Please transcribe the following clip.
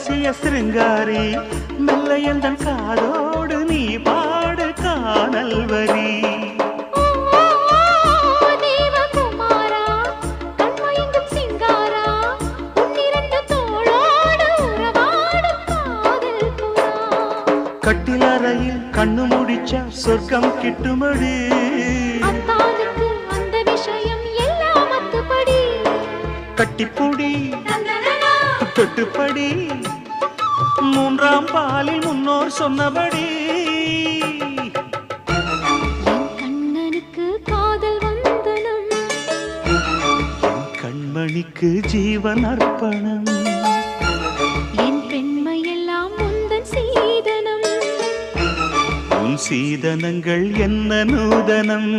ரகசிய சிருங்காரி மெல்ல எந்தன் காதோடு நீ பாடு காணல் வரி கட்டிலறையில் கண்ணு முடிச்சா சொர்க்கம் கிட்டுமடி அந்த விஷயம் எல்லாம் அத்துப்படி கட்டிப்புடி தொட்டுப்படி மூன்றாம் பாலில் முன்னோர் சொன்னபடி என் கண்ணனுக்கு காதல் வந்தனம் என் கண்மணிக்கு ஜீவன் அர்ப்பணம் என் பெண்மையெல்லாம் முந்தன் சீதனம் உன் சீதனங்கள் என்ன நூதனம்